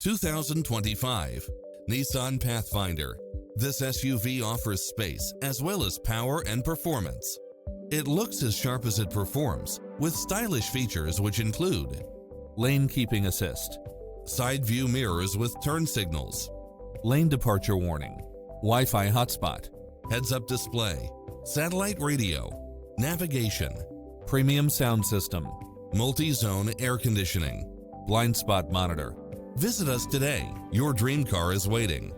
2025 Nissan Pathfinder. This SUV offers space as well as power and performance. It looks as sharp as it performs, with stylish features which include lane keeping assist, side view mirrors with turn signals, lane departure warning, Wi-Fi hotspot, heads-up display, satellite radio, navigation, premium sound system, multi-zone air conditioning, blind spot monitor. Visit us today. Your dream car is waiting.